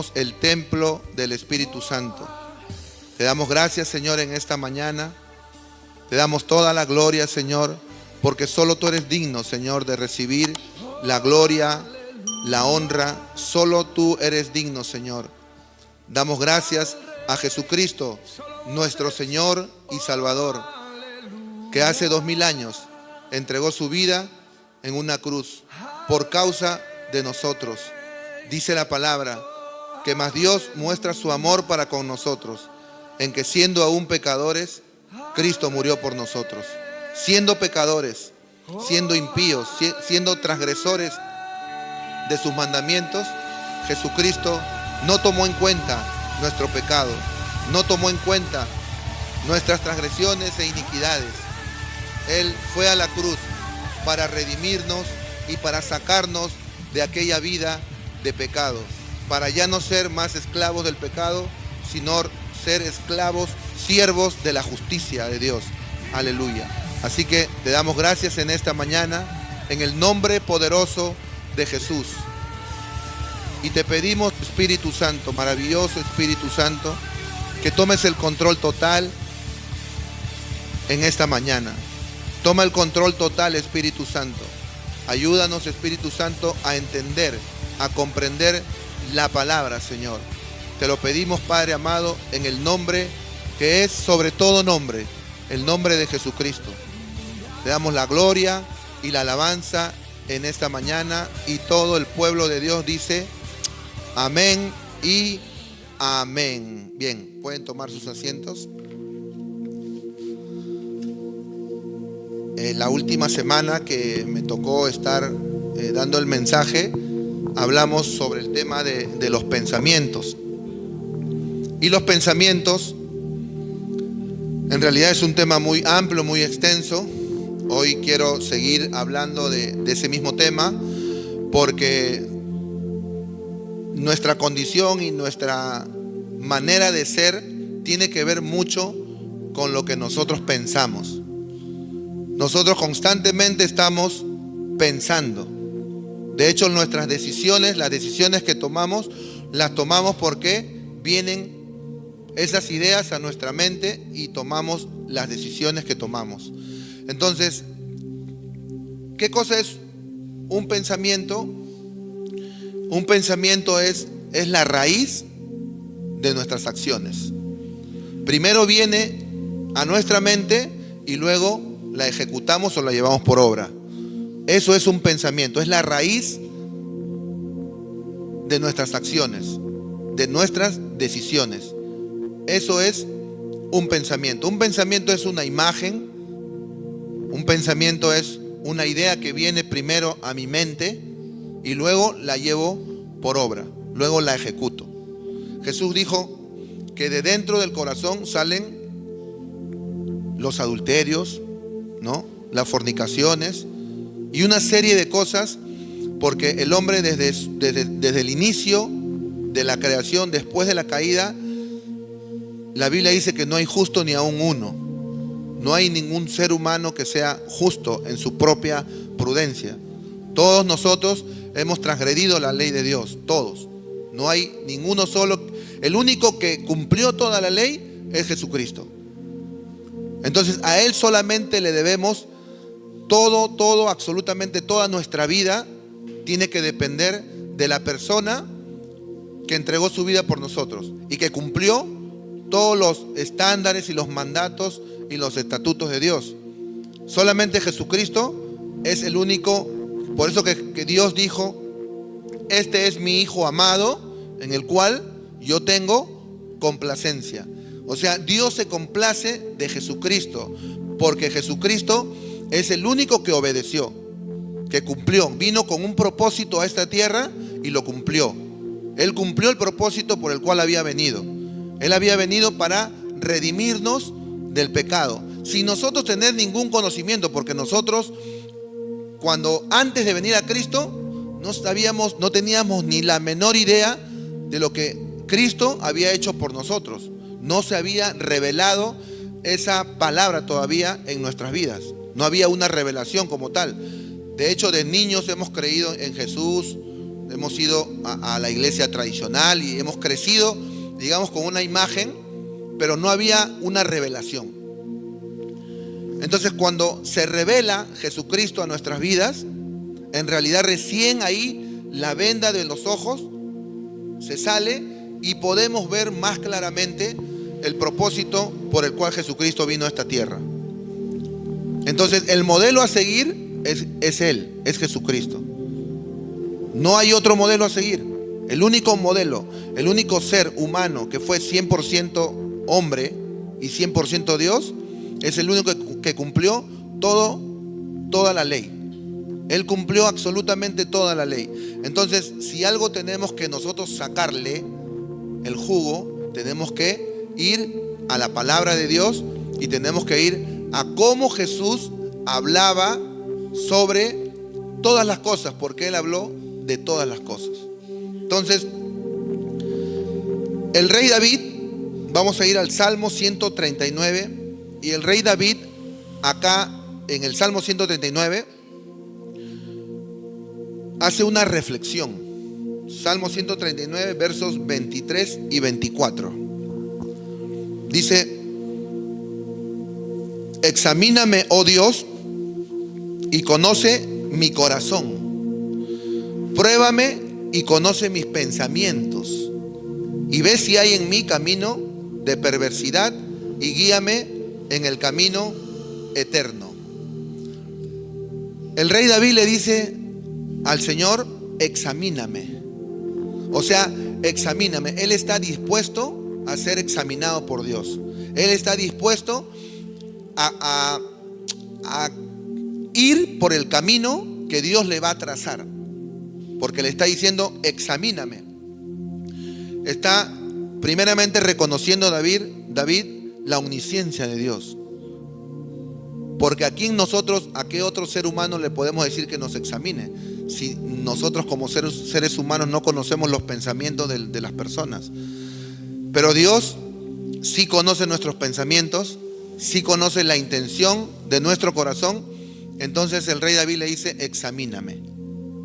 somos el templo del Espíritu Santo. Te damos gracias, Señor, en esta mañana. Te damos toda la gloria, Señor, porque solo tú eres digno, Señor, de recibir la gloria, la honra. Solo tú eres digno, Señor. Damos gracias a Jesucristo, nuestro Señor y Salvador, que hace 2000 años entregó su vida en una cruz por causa de nosotros. Dice la palabra que más Dios muestra su amor para con nosotros, en que siendo aún pecadores, Cristo murió por nosotros. Siendo pecadores, siendo impíos, siendo transgresores de sus mandamientos, Jesucristo no tomó en cuenta nuestro pecado, no tomó en cuenta nuestras transgresiones e iniquidades. Él fue a la cruz para redimirnos y para sacarnos de aquella vida de pecado, para ya no ser más esclavos del pecado, sino ser esclavos, siervos de la justicia de Dios. Aleluya. Así que te damos gracias en esta mañana, en el nombre poderoso de Jesús. Y te pedimos, Espíritu Santo, maravilloso Espíritu Santo, que tomes el control total en esta mañana. Toma el control total, Espíritu Santo. Ayúdanos, Espíritu Santo, a entender, a comprender la palabra, Señor. Te lo pedimos, Padre amado, en el nombre que es sobre todo nombre, el nombre de Jesucristo. Te damos la gloria y la alabanza en esta mañana, y todo el pueblo de Dios dice amén y amén. Bien, pueden tomar sus asientos. La última semana que me tocó estar dando el mensaje, hablamos sobre el tema de los pensamientos. Y los pensamientos, en realidad es un tema muy amplio, muy extenso. Hoy quiero seguir hablando de ese mismo tema, porque nuestra condición y nuestra manera de ser tiene que ver mucho con lo que nosotros pensamos. Nosotros constantemente estamos pensando. De hecho, nuestras decisiones, las decisiones que tomamos, las tomamos porque vienen esas ideas a nuestra mente y tomamos las decisiones que tomamos. Entonces, ¿qué cosa es un pensamiento? Un pensamiento es la raíz de nuestras acciones. Primero viene a nuestra mente y luego la ejecutamos o la llevamos por obra. Eso es un pensamiento, es la raíz de nuestras acciones, de nuestras decisiones. Eso es un pensamiento. Un pensamiento es una imagen, un pensamiento es una idea que viene primero a mi mente y luego la llevo por obra, luego la ejecuto. Jesús dijo que de dentro del corazón salen los adulterios, ¿no? Las fornicaciones y una serie de cosas, porque el hombre desde el inicio de la creación, después de la caída, la Biblia dice que no hay justo ni aún uno. No hay ningún ser humano que sea justo en su propia prudencia. Todos nosotros hemos transgredido la ley de Dios, todos. No hay ninguno solo. El único que cumplió toda la ley es Jesucristo. Entonces a Él solamente le debemos todo, absolutamente toda nuestra vida tiene que depender de la persona que entregó su vida por nosotros y que cumplió todos los estándares y los mandatos y los estatutos de Dios. Solamente Jesucristo es el único. Por eso que Dios dijo: este es mi Hijo amado, en el cual yo tengo complacencia. O sea, Dios se complace de Jesucristo, porque Jesucristo es el único que obedeció, que cumplió. Vino con un propósito a esta tierra y lo cumplió. Él cumplió el propósito por el cual había venido. Él había venido para redimirnos del pecado, sin nosotros tener ningún conocimiento, porque nosotros, cuando antes de venir a Cristo, no teníamos ni la menor idea de lo que Cristo había hecho por nosotros. No se había revelado esa palabra todavía en nuestras vidas. No había una revelación como tal. De hecho, de niños hemos creído en Jesús, hemos ido a la iglesia tradicional y hemos crecido, digamos, con una imagen, pero no había una revelación. Entonces, cuando se revela Jesucristo a nuestras vidas, en realidad recién ahí la venda de los ojos se sale y podemos ver más claramente el propósito por el cual Jesucristo vino a esta tierra. Entonces, el modelo a seguir es Él, es Jesucristo. No hay otro modelo a seguir. El único modelo, el único ser humano que fue 100% hombre y 100% Dios, es el único que cumplió toda la ley. Él cumplió absolutamente toda la ley. Entonces, si algo tenemos que nosotros sacarle el jugo, tenemos que ir a la palabra de Dios y tenemos que ir a cómo Jesús hablaba sobre todas las cosas, porque Él habló de todas las cosas. Entonces, el rey David, vamos a ir al Salmo 139, y el rey David, acá en el Salmo 139, hace una reflexión. Salmo 139, versos 23 y 24. Dice: examíname, oh Dios, y conoce mi corazón. Pruébame y conoce mis pensamientos. Y ve si hay en mí camino de perversidad y guíame en el camino eterno. El rey David le dice al Señor: examíname. O sea, examíname. Él está dispuesto a ser examinado por Dios. Él está dispuesto a ir por el camino que Dios le va a trazar, porque le está diciendo: examíname. Está primeramente reconociendo David la omnisciencia de Dios, porque a qué otro ser humano le podemos decir que nos examine si nosotros como seres humanos no conocemos los pensamientos de las personas? Pero Dios sí conoce nuestros pensamientos, sí conoce la intención de nuestro corazón. Entonces el rey David le dice: examíname.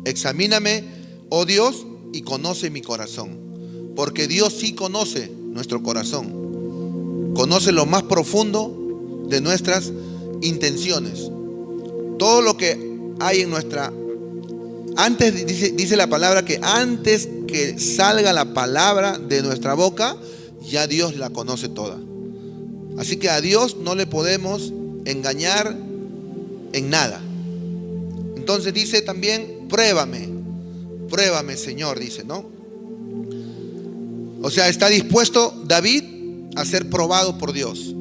Examíname, oh Dios, y conoce mi corazón. Porque Dios sí conoce nuestro corazón. Conoce lo más profundo de nuestras intenciones. Todo lo que hay en nuestra... Antes dice la palabra que antes que salga la palabra de nuestra boca, ya Dios la conoce toda. Así que a Dios no le podemos engañar en nada. Entonces dice también: pruébame, Señor, dice, ¿no? O sea, está dispuesto David a ser probado por Dios.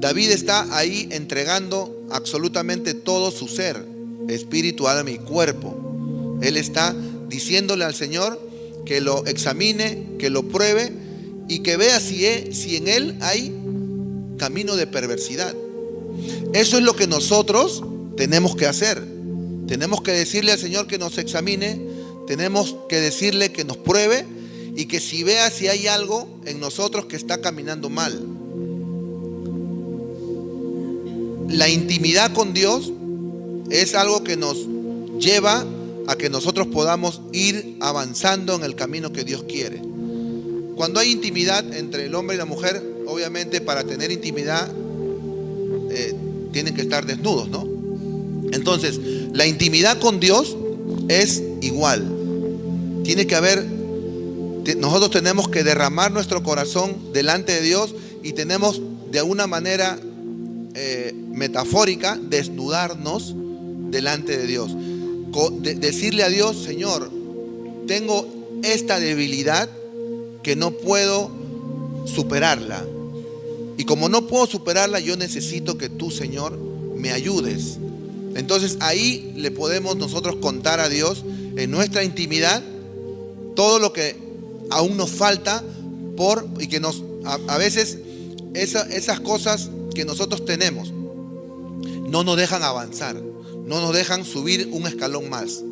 David está ahí entregando absolutamente todo su ser, espíritu, alma y cuerpo. Él está diciéndole al Señor que lo examine, que lo pruebe y que vea si en él hay camino de perversidad. Eso es lo que nosotros tenemos que hacer. Tenemos que decirle al Señor que nos examine, tenemos que decirle que nos pruebe y que si vea si hay algo en nosotros que está caminando mal. La intimidad con Dios es algo que nos lleva a que nosotros podamos ir avanzando en el camino que Dios quiere. Cuando hay intimidad entre el hombre y la mujer, obviamente para tener intimidad tienen que estar desnudos, ¿no? Entonces, la intimidad con Dios es igual. Nosotros tenemos que derramar nuestro corazón delante de Dios y tenemos de alguna manera metafórica desnudarnos delante de Dios. Decirle a Dios: Señor, tengo esta debilidad que no puedo superarla. Y como no puedo superarla, yo necesito que tú, Señor, me ayudes. Entonces ahí le podemos nosotros contar a Dios en nuestra intimidad todo lo que aún nos falta y que a veces esas cosas que nosotros tenemos no nos dejan avanzar, no nos dejan subir un escalón más.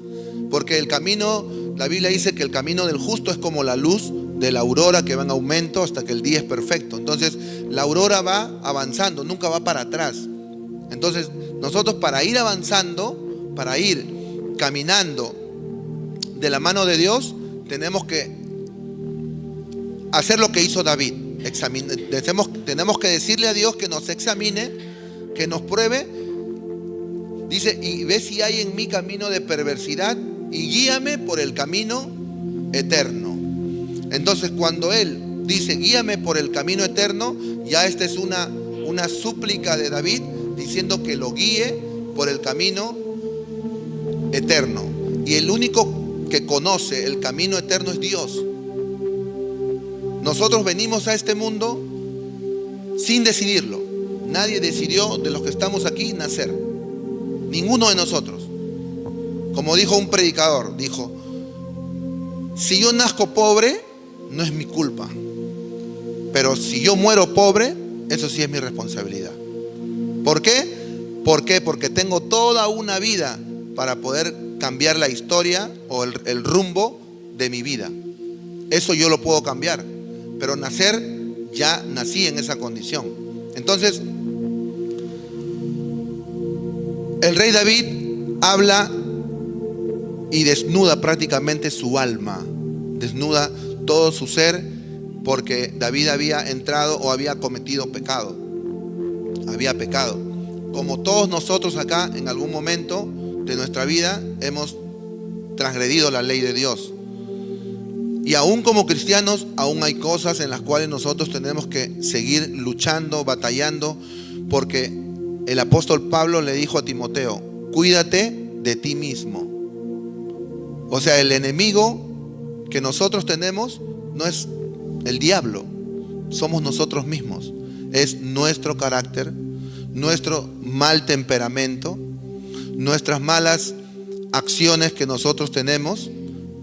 Porque el camino, la Biblia dice que el camino del justo es como la luz de la aurora que va en aumento hasta que el día es perfecto. Entonces la aurora va avanzando, nunca va para atrás. Entonces nosotros, para ir avanzando, para ir caminando de la mano de Dios, tenemos que hacer lo que hizo David. Tenemos que decirle a Dios que nos examine, que nos pruebe. Dice, y ve si hay en mí camino de perversidad y guíame por el camino eterno. Entonces, cuando Él dice, guíame por el camino eterno, ya esta es una súplica de David diciendo que lo guíe por el camino eterno. Y el único que conoce el camino eterno es Dios. Nosotros venimos a este mundo sin decidirlo. Nadie decidió de los que estamos aquí nacer. Ninguno de nosotros. Como dijo un predicador, dijo, si yo nazco pobre, no es mi culpa. Pero si yo muero pobre, eso sí es mi responsabilidad. ¿Por qué? ¿Por qué? Porque tengo toda una vida para poder cambiar la historia o el rumbo de mi vida. Eso yo lo puedo cambiar. Pero nacer, ya nací en esa condición. Entonces, el rey David habla y desnuda prácticamente su alma, desnuda todo su ser, porque David había entrado o había cometido pecado. Había pecado. Como todos nosotros acá, en algún momento de nuestra vida, hemos transgredido la ley de Dios. Y aún como cristianos, aún hay cosas en las cuales nosotros tenemos que seguir luchando, batallando, porque el apóstol Pablo le dijo a Timoteo, cuídate de ti mismo. O sea, el enemigo que nosotros tenemos no es el diablo, somos nosotros mismos. Es nuestro carácter, nuestro mal temperamento, nuestras malas acciones que nosotros tenemos.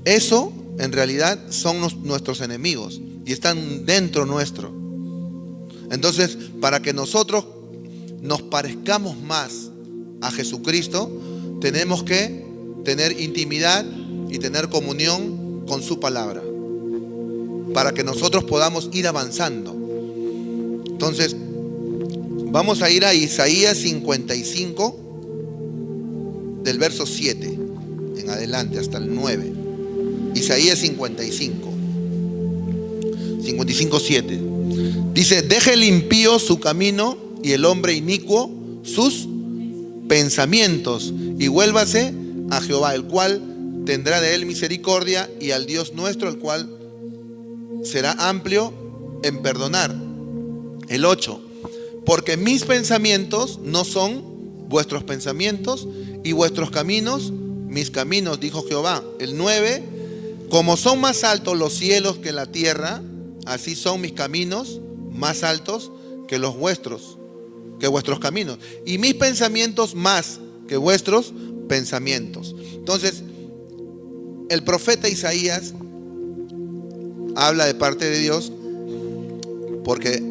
Eso en realidad son nuestros enemigos y están dentro nuestro. Entonces, para que nosotros nos parezcamos más a Jesucristo, tenemos que tener intimidad y tener comunión con su palabra, para que nosotros podamos ir avanzando. Entonces, vamos a ir a Isaías 55, del verso 7 en adelante hasta el 9. Isaías 55, 7. Dice, deje el impío su camino y el hombre inicuo sus pensamientos, y vuélvase a Jehová, el cual tendrá de él misericordia, y al Dios nuestro, el cual será amplio en perdonar. El 8. Porque mis pensamientos no son vuestros pensamientos, y vuestros caminos mis caminos, dijo Jehová. El 9. Como son más altos los cielos que la tierra, así son mis caminos más altos que los vuestros, que vuestros caminos, y mis pensamientos más que vuestros pensamientos. Entonces, el profeta Isaías habla de parte de Dios, porque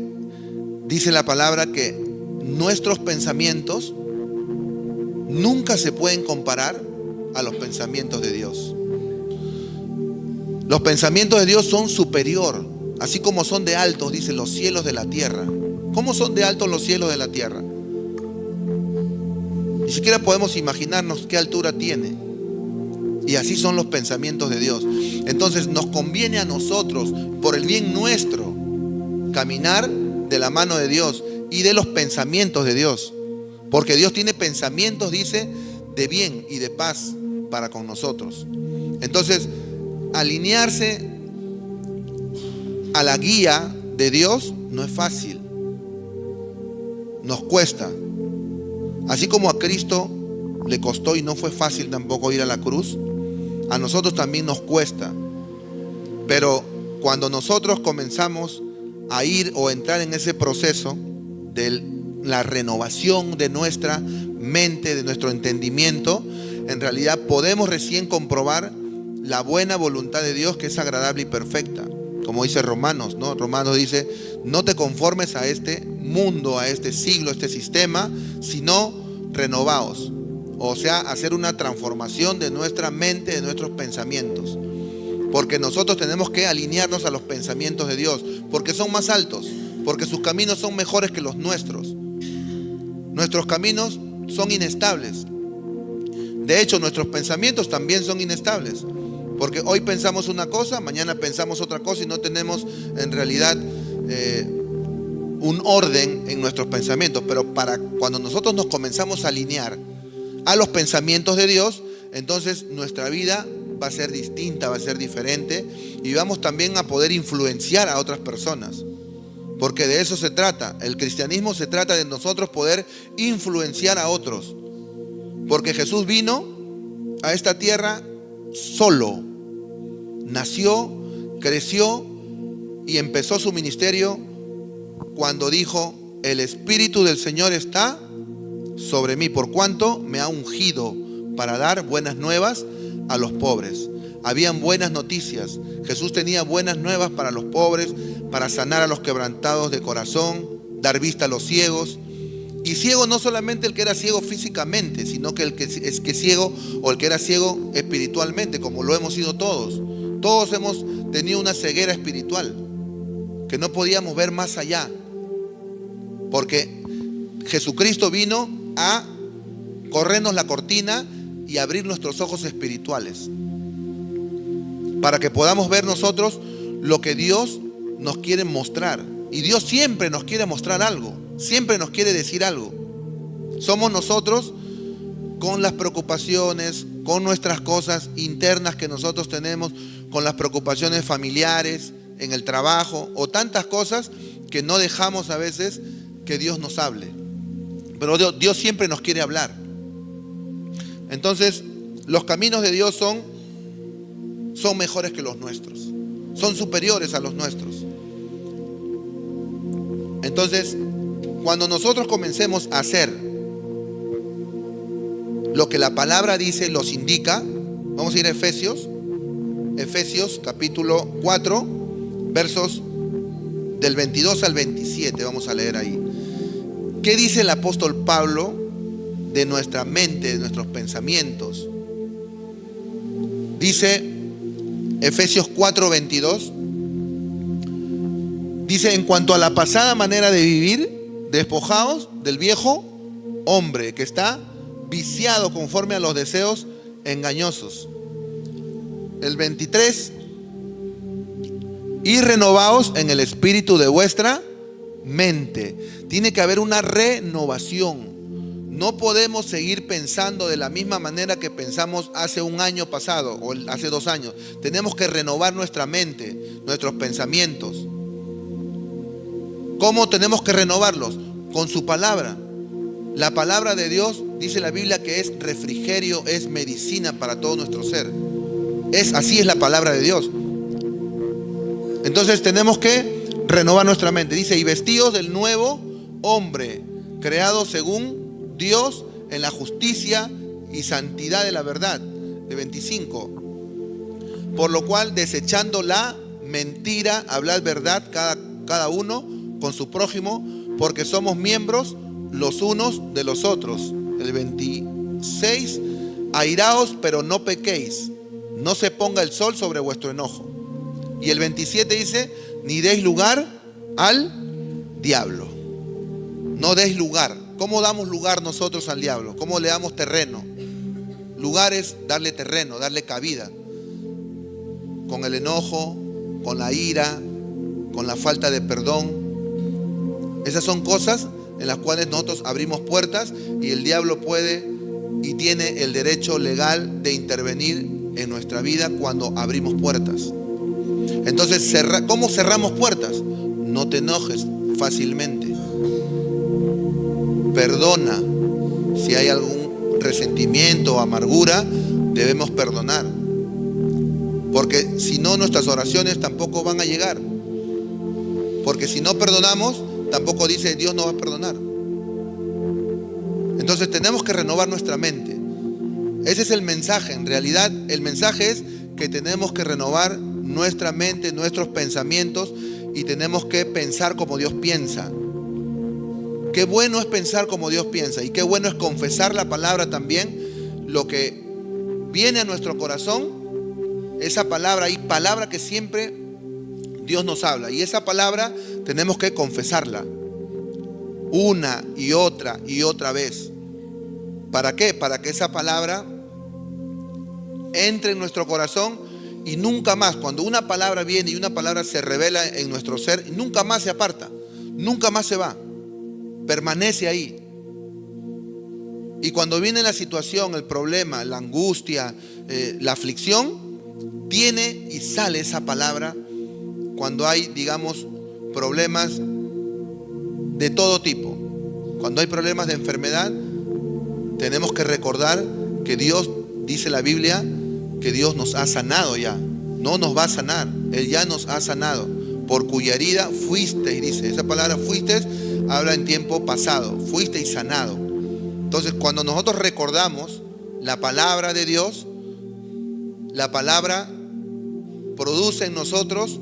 dice la palabra que nuestros pensamientos nunca se pueden comparar a los pensamientos de Dios. Los pensamientos de Dios son superior, así como son de altos, dice, los cielos de la tierra. ¿Cómo son de altos los cielos de la tierra? Ni siquiera podemos imaginarnos qué altura tiene. Y así son los pensamientos de Dios. Entonces nos conviene a nosotros, por el bien nuestro, caminar de la mano de Dios y de los pensamientos de Dios. Porque Dios tiene pensamientos, dice, de bien y de paz para con nosotros. Entonces, alinearse a la guía de Dios no es fácil. Nos cuesta. Así como a Cristo le costó y no fue fácil tampoco ir a la cruz, a nosotros también nos cuesta. Pero cuando nosotros comenzamos a ir o entrar en ese proceso de la renovación de nuestra mente, de nuestro entendimiento, en realidad podemos recién comprobar la buena voluntad de Dios, que es agradable y perfecta. Como dice Romanos, ¿no? Romanos dice, no te conformes a este mundo, a este siglo, a este sistema, sino renovaos. O sea, hacer una transformación de nuestra mente, de nuestros pensamientos. Porque nosotros tenemos que alinearnos a los pensamientos de Dios, porque son más altos, porque sus caminos son mejores que los nuestros. Nuestros caminos son inestables. De hecho, nuestros pensamientos también son inestables, Porque hoy pensamos una cosa, mañana pensamos otra cosa y no tenemos en realidad un orden en nuestros pensamientos. Pero para cuando nosotros nos comenzamos a alinear a los pensamientos de Dios, entonces nuestra vida va a ser distinta, va a ser diferente, y vamos también a poder influenciar a otras personas. Porque de eso se trata. El cristianismo se trata de nosotros poder influenciar a otros. Porque Jesús vino a esta tierra solo. Nació, creció y empezó su ministerio cuando dijo: el Espíritu del Señor está sobre mí, por cuanto me ha ungido para dar buenas nuevas a los pobres. Habían buenas noticias. Jesús tenía buenas nuevas para los pobres, para sanar a los quebrantados de corazón, dar vista a los ciegos. Y ciego no solamente el que era ciego físicamente, sino que el que es ciego, o el que era ciego espiritualmente, como lo hemos sido todos. Todos hemos tenido una ceguera espiritual, que no podíamos ver más allá. Porque Jesucristo vino a corrernos la cortina y abrir nuestros ojos espirituales, para que podamos ver nosotros lo que Dios nos quiere mostrar. Y Dios siempre nos quiere mostrar algo, siempre nos quiere decir algo. Somos nosotros con las preocupaciones, con nuestras cosas internas que nosotros tenemos, con las preocupaciones familiares, en el trabajo, o tantas cosas que no dejamos a veces que Dios nos hable. Pero Dios siempre nos quiere hablar. Entonces, los caminos de Dios son mejores que los nuestros, son superiores a los nuestros. Entonces, cuando nosotros comencemos a hacer lo que la palabra dice, los indica, vamos a ir a Efesios capítulo 4, versos del 22 al 27, vamos a leer ahí. ¿Qué dice el apóstol Pablo de nuestra mente, de nuestros pensamientos? Dice Efesios 4:22, dice: en cuanto a la pasada manera de vivir, despojaos del viejo hombre que está viciado conforme a los deseos engañosos. El 23, y renovaos en el espíritu de vuestra mente. Tiene que haber una renovación. No podemos seguir pensando de la misma manera que pensamos hace un año pasado o hace 2 años. Tenemos que renovar nuestra mente, nuestros pensamientos. ¿Cómo tenemos que renovarlos? Con su palabra. La palabra de Dios, dice la Biblia, que es refrigerio, es medicina para todo nuestro ser. Así es la palabra de Dios. Entonces tenemos que renovar nuestra mente. Dice: y vestíos del nuevo hombre, creado según Dios en la justicia y santidad de la verdad. De 25. Por lo cual, desechando la mentira, hablad verdad cada uno con su prójimo, porque somos miembros los unos de los otros. El 26. Airaos, pero no pequéis, no se ponga el sol sobre vuestro enojo. Y el 27 dice: ni deis lugar al diablo. No deis lugar. ¿Cómo damos lugar nosotros al diablo? ¿Cómo le damos terreno? Lugar es darle terreno, darle cabida. Con el enojo, con la ira, con la falta de perdón. Esas son cosas en las cuales nosotros abrimos puertas, y el diablo puede y tiene el derecho legal de intervenir en nuestra vida cuando abrimos puertas. Entonces, ¿cómo cerramos puertas? No te enojes fácilmente. Perdona. Si hay algún resentimiento o amargura, debemos perdonar. Porque si no, nuestras oraciones tampoco van a llegar. Porque si no perdonamos, tampoco dice Dios no va a perdonar. Entonces tenemos que renovar nuestra mente. Ese es el mensaje. En realidad, el mensaje es que tenemos que renovar nuestra mente, nuestros pensamientos, y tenemos que pensar como Dios piensa. Qué bueno es pensar como Dios piensa, y qué bueno es confesar la palabra también. Lo que viene a nuestro corazón, esa palabra, hay palabra que siempre Dios nos habla, y esa palabra tenemos que confesarla una y otra vez. ¿Para qué? Para que esa palabra entre en nuestro corazón y nunca más, cuando una palabra viene y una palabra se revela en nuestro ser, nunca más se aparta, nunca más se va, permanece ahí. Y cuando viene la situación, el problema, la angustia, la aflicción, viene y sale esa palabra cuando hay, digamos, problemas de todo tipo. Cuando hay problemas de enfermedad, tenemos que recordar que Dios, dice la Biblia, que Dios nos ha sanado ya. No nos va a sanar, Él ya nos ha sanado. Por cuya herida fuisteis, dice. Esa palabra fuisteis habla en tiempo pasado. Fuisteis sanado. Entonces, cuando nosotros recordamos la palabra de Dios, la palabra produce en nosotros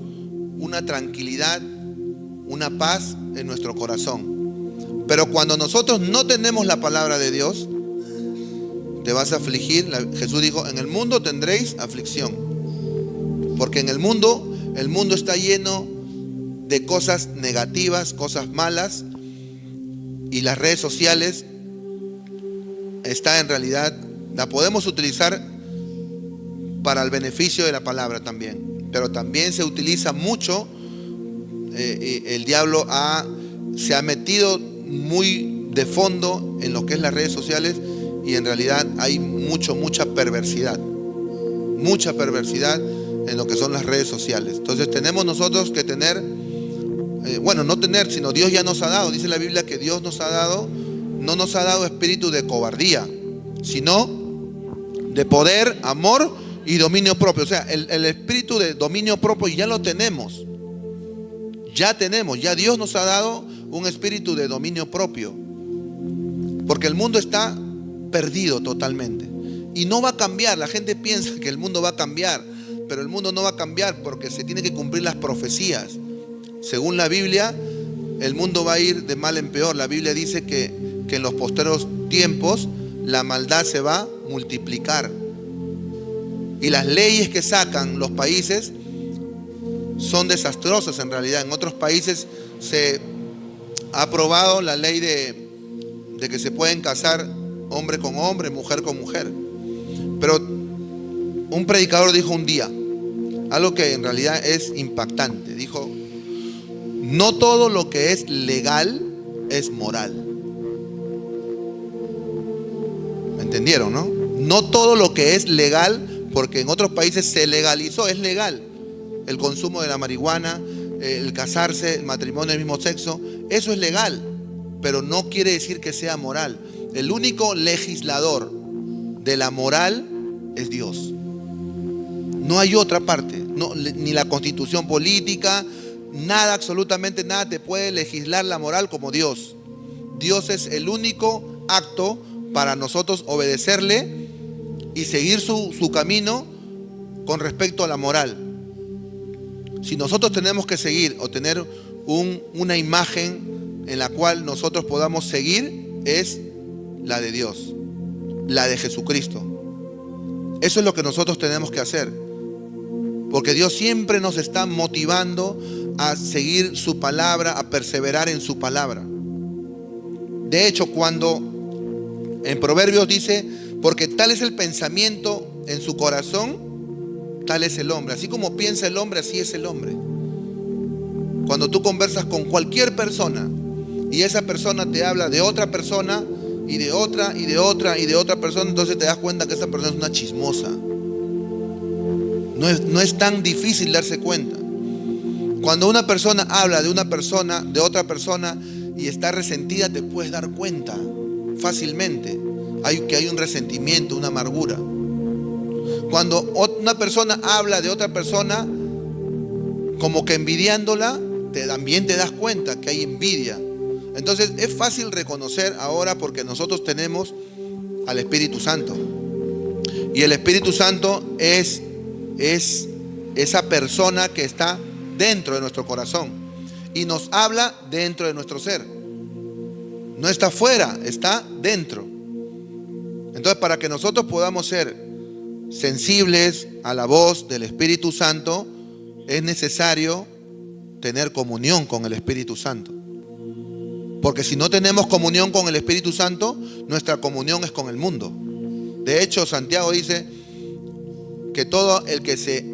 una tranquilidad, una paz en nuestro corazón. Pero cuando nosotros no tenemos la palabra de Dios, te vas a afligir. Jesús dijo, en el mundo tendréis aflicción. Porque en el mundo está lleno de cosas negativas, cosas malas. Y las redes sociales está en realidad, la podemos utilizar para el beneficio de la palabra también. Pero también se utiliza mucho, el diablo se ha metido muy de fondo en lo que es las redes sociales, y en realidad hay mucha perversidad en lo que son las redes sociales. Entonces tenemos nosotros que tener, sino Dios ya nos ha dado. Dice la Biblia que Dios nos ha dado, no nos ha dado espíritu de cobardía, sino de poder, amor y dominio propio. O sea, el espíritu de dominio propio ya lo tenemos. Ya Dios nos ha dado un espíritu de dominio propio. Porque el mundo está perdido totalmente. Y no va a cambiar. La gente piensa que el mundo va a cambiar, pero el mundo no va a cambiar porque se tienen que cumplir las profecías. Según la Biblia, el mundo va a ir de mal en peor. La Biblia dice que en los posteros tiempos la maldad se va a multiplicar. Y las leyes que sacan los países son desastrosas en realidad. En otros países se ha aprobado la ley de que se pueden casar hombre con hombre, mujer con mujer. Pero un predicador dijo un día algo que en realidad es impactante. Dijo, no todo lo que es legal es moral. ¿Me entendieron, no? No todo lo que es legal, porque en otros países se legalizó, es legal el consumo de la marihuana, el casarse, el matrimonio del mismo sexo, eso es legal, pero no quiere decir que sea moral. El único legislador de la moral es Dios. No hay otra parte, ni la constitución política, nada, absolutamente nada te puede legislar la moral como Dios. Dios es el único acto para nosotros obedecerle y seguir su camino con respecto a la moral. Si nosotros tenemos que seguir o tener una imagen en la cual nosotros podamos seguir, es la de Dios, la de Jesucristo. Eso es lo que nosotros tenemos que hacer, porque Dios siempre nos está motivando a seguir su palabra, a perseverar en su palabra. De hecho, cuando en Proverbios dice, porque tal es el pensamiento en su corazón, tal es el hombre. Así como piensa el hombre, así es el hombre. Cuando tú conversas con cualquier persona y esa persona te habla de otra persona y de otra y de otra y de otra persona, entonces te das cuenta que esa persona es una chismosa. No es tan difícil darse cuenta. Cuando una persona habla de una persona, de otra persona, y está resentida, te puedes dar cuenta fácilmente que hay un resentimiento, una amargura. Cuando una persona habla de otra persona como que envidiándola, también te das cuenta que hay envidia. Entonces es fácil reconocer ahora, porque nosotros tenemos al Espíritu Santo. Y el Espíritu Santo es esa persona que está dentro de nuestro corazón y nos habla dentro de nuestro ser. No está afuera, está dentro. Entonces, para que nosotros podamos ser sensibles a la voz del Espíritu Santo, es necesario tener comunión con el Espíritu Santo. Porque si no tenemos comunión con el Espíritu Santo, nuestra comunión es con el mundo. De hecho, Santiago dice que todo el que se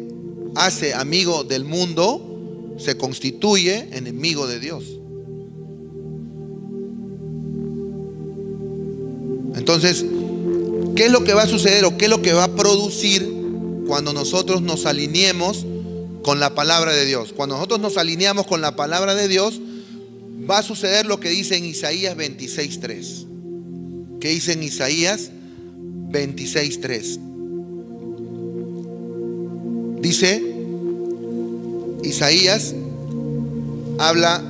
hace amigo del mundo, se constituye enemigo de Dios. Entonces, ¿qué es lo que va a suceder o qué es lo que va a producir cuando nosotros nos alineemos con la palabra de Dios? Cuando nosotros nos alineamos con la palabra de Dios, va a suceder lo que dice en Isaías 26:3. ¿Qué dice en Isaías 26:3? Dice, Isaías habla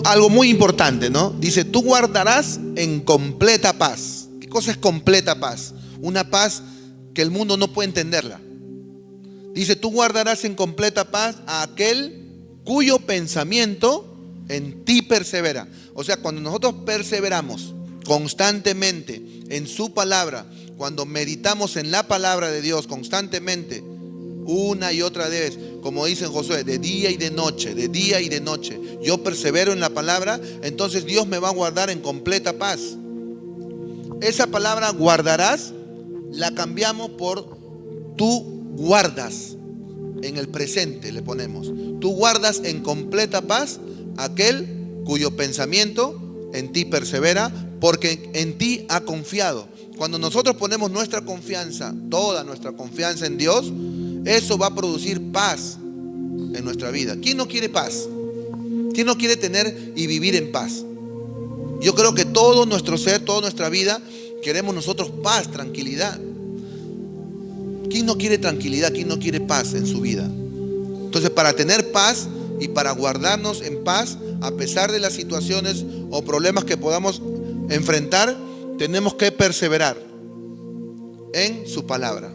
algo muy importante, ¿no? Dice, tú guardarás en completa paz. ¿Qué cosa es completa paz? Una paz que el mundo no puede entenderla. Dice, tú guardarás en completa paz a aquel cuyo pensamiento en ti persevera. O sea, cuando nosotros perseveramos constantemente en su palabra, cuando meditamos en la palabra de Dios constantemente, una y otra vez, como dice Josué, de día y de noche, de día y de noche, yo persevero en la palabra, entonces Dios me va a guardar en completa paz. Esa palabra guardarás la cambiamos por tú guardas. En el presente le ponemos, tú guardas en completa paz aquel cuyo pensamiento en ti persevera, porque en ti ha confiado. Cuando nosotros ponemos nuestra confianza, toda nuestra confianza en Dios, eso va a producir paz en nuestra vida. ¿Quién no quiere paz? ¿Quién no quiere tener y vivir en paz? Yo creo que todo nuestro ser, toda nuestra vida, queremos nosotros paz, tranquilidad. ¿Quién no quiere tranquilidad? ¿Quién no quiere paz en su vida? Entonces, para tener paz y para guardarnos en paz, a pesar de las situaciones o problemas que podamos enfrentar, tenemos que perseverar en su palabra.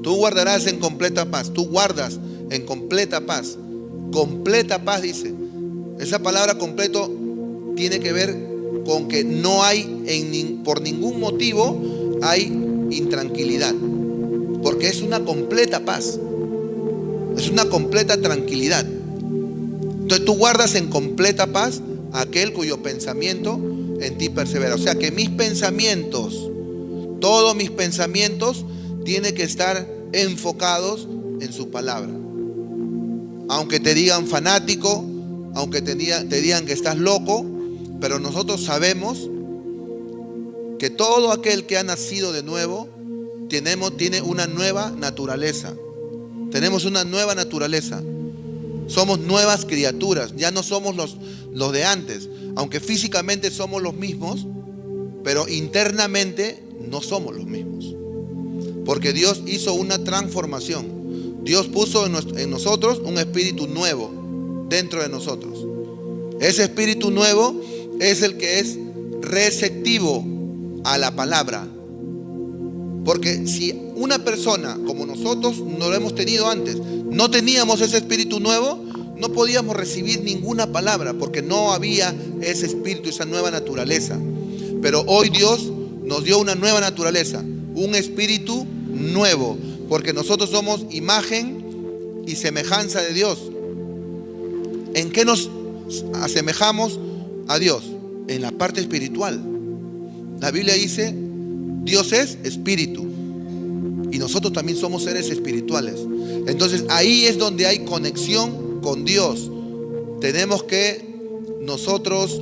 Tú guardarás en completa paz. Tú guardas en completa paz. Completa paz, dice. Esa palabra completo tiene que ver con que no hay, por ningún motivo, hay intranquilidad. Porque es una completa paz. Es una completa tranquilidad. Entonces tú guardas en completa paz a aquel cuyo pensamiento en ti persevera. O sea que mis pensamientos, todos mis pensamientos, tienen que estar enfocados en su palabra. Aunque te digan fanático, aunque te digan que estás loco, pero nosotros sabemos que todo aquel que ha nacido de nuevo tiene una nueva naturaleza. Tenemos una nueva naturaleza. Somos nuevas criaturas. Ya no somos los de antes. Aunque físicamente somos los mismos, pero internamente no somos los mismos. Porque Dios hizo una transformación. Dios puso en nosotros un espíritu nuevo dentro de nosotros. Ese espíritu nuevo es el que es receptivo a la palabra. Porque si una persona como nosotros no lo hemos tenido antes, no teníamos ese espíritu nuevo, no podíamos recibir ninguna palabra, porque no había ese espíritu, esa nueva naturaleza. Pero hoy Dios nos dio una nueva naturaleza, un espíritu nuevo, porque nosotros somos imagen y semejanza de Dios. ¿En qué nos asemejamos a Dios? En la parte espiritual. La Biblia dice, Dios es espíritu y nosotros también somos seres espirituales. Entonces ahí es donde hay conexión con Dios. Tenemos que nosotros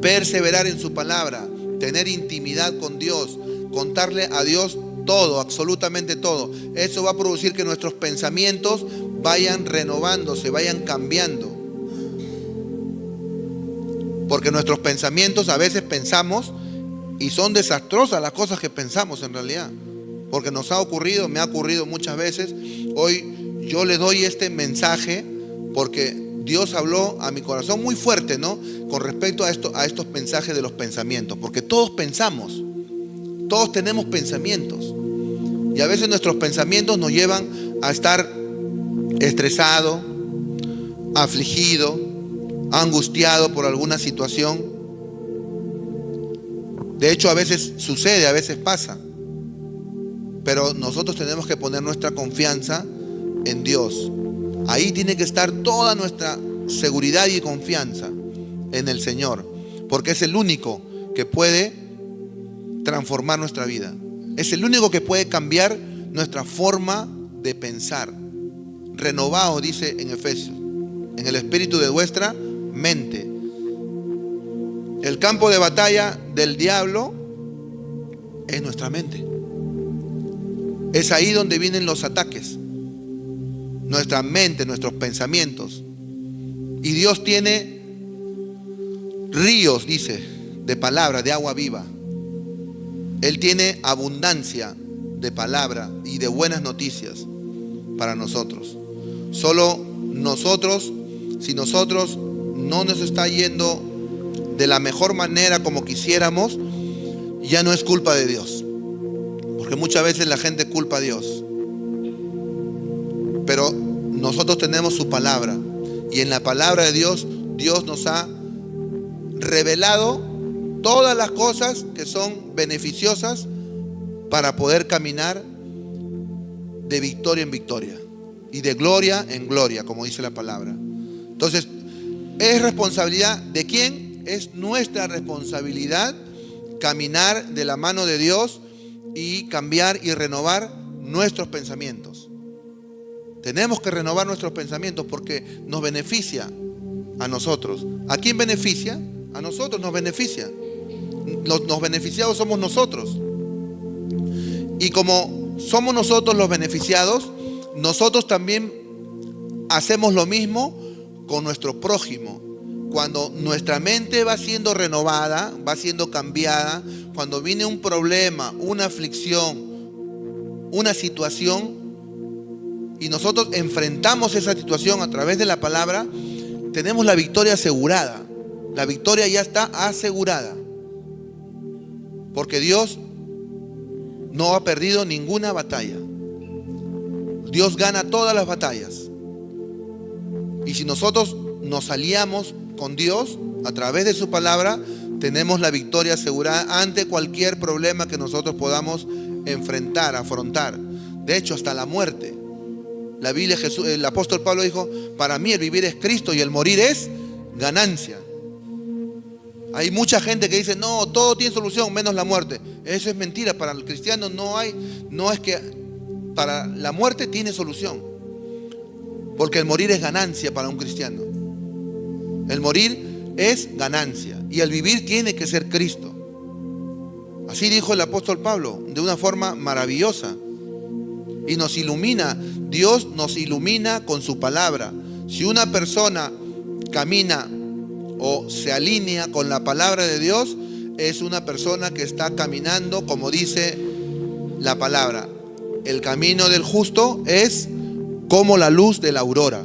perseverar en su palabra, tener intimidad con Dios, contarle a Dios todo, absolutamente todo. Eso va a producir que nuestros pensamientos vayan renovándose, vayan cambiando. Porque nuestros pensamientos, a veces pensamos y son desastrosas las cosas que pensamos en realidad. Porque nos ha ocurrido, me ha ocurrido muchas veces. Hoy yo le doy este mensaje porque Dios habló a mi corazón muy fuerte, ¿no? Con respecto a estos mensajes de los pensamientos. Porque todos pensamos, todos tenemos pensamientos. Y a veces nuestros pensamientos nos llevan a estar estresado, afligido, angustiado por alguna situación. De hecho, a veces sucede, a veces pasa. Pero nosotros tenemos que poner nuestra confianza en Dios. Ahí tiene que estar toda nuestra seguridad y confianza en el Señor, porque es el único que puede transformar nuestra vida. Es el único que puede cambiar nuestra forma de pensar. Renovaos, dice en Efesios, en el espíritu de vuestra mente. El campo de batalla del diablo es nuestra mente. Es ahí donde vienen los ataques. Nuestra mente, nuestros pensamientos. Y Dios tiene ríos, dice, de palabra, de agua viva. Él tiene abundancia de palabra y de buenas noticias para nosotros. Solo nosotros, si nosotros no nos está yendo de la mejor manera como quisiéramos, ya no es culpa de Dios. Porque muchas veces la gente culpa a Dios. Pero nosotros tenemos su palabra. Y en la palabra de Dios, Dios nos ha revelado todas las cosas que son beneficiosas para poder caminar de victoria en victoria y de gloria en gloria, como dice la palabra. Entonces, ¿es responsabilidad de quién? Es nuestra responsabilidad caminar de la mano de Dios y cambiar y renovar nuestros pensamientos. Tenemos que renovar nuestros pensamientos porque nos beneficia a nosotros. ¿A quién beneficia? A nosotros nos beneficia. Los beneficiados somos nosotros. Y como somos nosotros los beneficiados, nosotros también hacemos lo mismo con nuestro prójimo. Cuando nuestra mente va siendo renovada, va siendo cambiada, cuando viene un problema, una aflicción, una situación, y nosotros enfrentamos esa situación a través de la palabra, tenemos la victoria asegurada. La victoria ya está asegurada. Porque Dios no ha perdido ninguna batalla. Dios gana todas las batallas. Y si nosotros nos aliamos con Dios a través de su palabra, tenemos la victoria asegurada ante cualquier problema que nosotros podamos enfrentar, afrontar. De hecho, hasta la muerte. La Biblia, el apóstol Pablo dijo: para mí el vivir es Cristo y el morir es ganancia. Hay mucha gente que dice: no, todo tiene solución menos la muerte. Eso es mentira. Para el cristiano no es que para la muerte tiene solución. Porque el morir es ganancia para un cristiano. El morir es ganancia y el vivir tiene que ser Cristo. Así dijo el apóstol Pablo, de una forma maravillosa. Y nos ilumina, Dios nos ilumina con su palabra. Si una persona camina o se alinea con la palabra de Dios, es una persona que está caminando como dice la palabra. El camino del justo es como la luz de la aurora.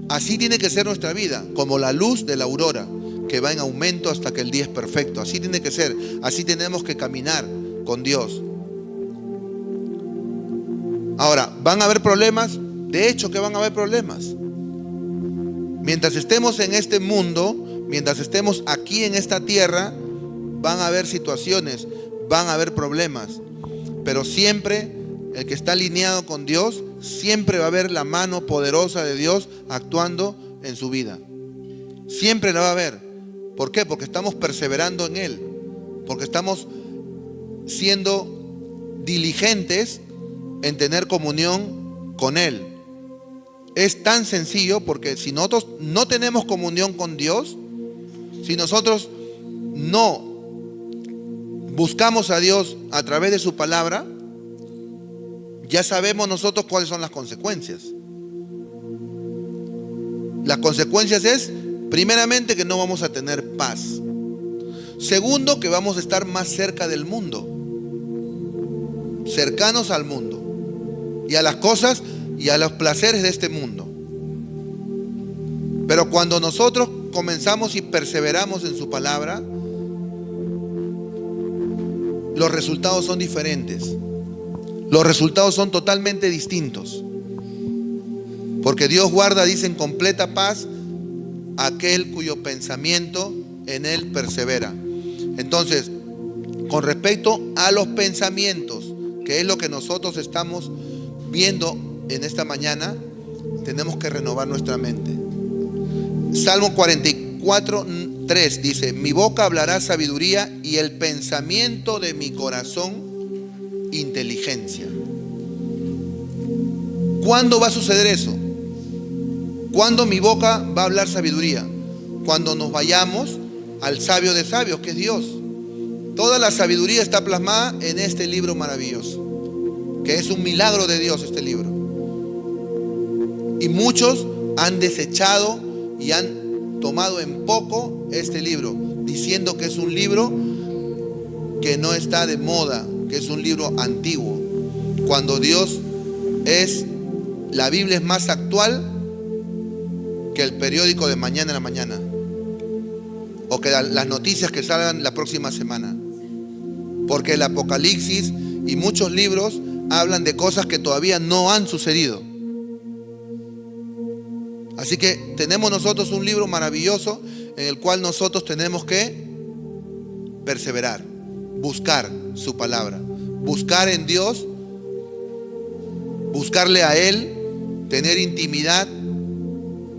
Así tiene que ser nuestra vida, como la luz de la aurora, que va en aumento hasta que el día es perfecto. Así tiene que ser, así tenemos que caminar con Dios. Ahora, ¿van a haber problemas? De hecho que van a haber problemas. Mientras estemos en este mundo, mientras estemos aquí en esta tierra, van a haber situaciones, van a haber problemas. Pero siempre el que está alineado con Dios, siempre va a haber la mano poderosa de Dios actuando en su vida. Siempre la va a haber. ¿Por qué? Porque estamos perseverando en Él. Porque estamos siendo diligentes en tener comunión con Él. Es tan sencillo porque si nosotros no tenemos comunión con Dios, si nosotros no buscamos a Dios a través de su palabra, ya sabemos nosotros cuáles son las consecuencias. Las consecuencias es, primeramente, que no vamos a tener paz. Segundo, que vamos a estar más cerca del mundo, cercanos al mundo y a las cosas y a los placeres de este mundo. Pero cuando nosotros comenzamos y perseveramos en su palabra, los resultados son diferentes. Los resultados son totalmente distintos. Porque Dios guarda, dice, en completa paz aquel cuyo pensamiento en Él persevera. Entonces, con respecto a los pensamientos, que es lo que nosotros estamos viendo en esta mañana, tenemos que renovar nuestra mente. Salmo 44:3 dice: mi boca hablará sabiduría y el pensamiento de mi corazón inteligencia. ¿Cuándo va a suceder eso? ¿Cuándo mi boca va a hablar sabiduría? Cuando nos vayamos al sabio de sabios, que es Dios. Toda la sabiduría está plasmada en este libro maravilloso, que es un milagro de Dios este libro. Y muchos han desechado y han tomado en poco este libro, diciendo que es un libro que no está de moda, que es un libro antiguo, cuando la Biblia es más actual que el periódico de mañana en la mañana, o que las noticias que salgan la próxima semana, porque el Apocalipsis y muchos libros hablan de cosas que todavía no han sucedido. Así que tenemos nosotros un libro maravilloso en el cual nosotros tenemos que perseverar, buscar su palabra, buscar en Dios, buscarle a Él, tener intimidad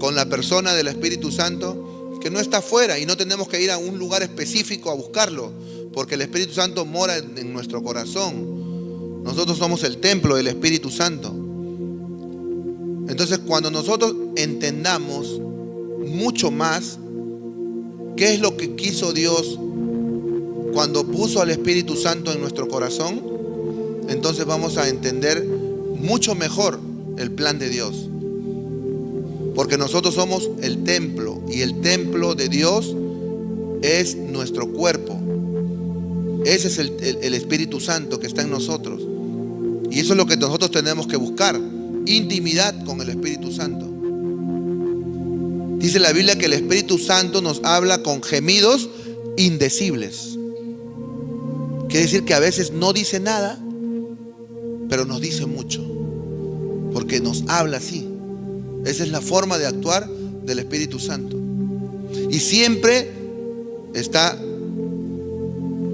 con la persona del Espíritu Santo, que no está afuera, y no tenemos que ir a un lugar específico a buscarlo, porque el Espíritu Santo mora en nuestro corazón. Nosotros somos el templo del Espíritu Santo. Entonces, cuando nosotros entendamos mucho más qué es lo que quiso Dios cuando puso al Espíritu Santo en nuestro corazón, entonces vamos a entender mucho mejor el plan de Dios. Porque nosotros somos el templo, y el templo de Dios es nuestro cuerpo. Ese es el Espíritu Santo que está en nosotros. Y eso es lo que nosotros tenemos que buscar: intimidad con el Espíritu Santo. Dice la Biblia que el Espíritu Santo nos habla con gemidos indecibles. Quiere decir que a veces no dice nada, pero nos dice mucho, porque nos habla así. Esa es la forma de actuar del Espíritu Santo. Y siempre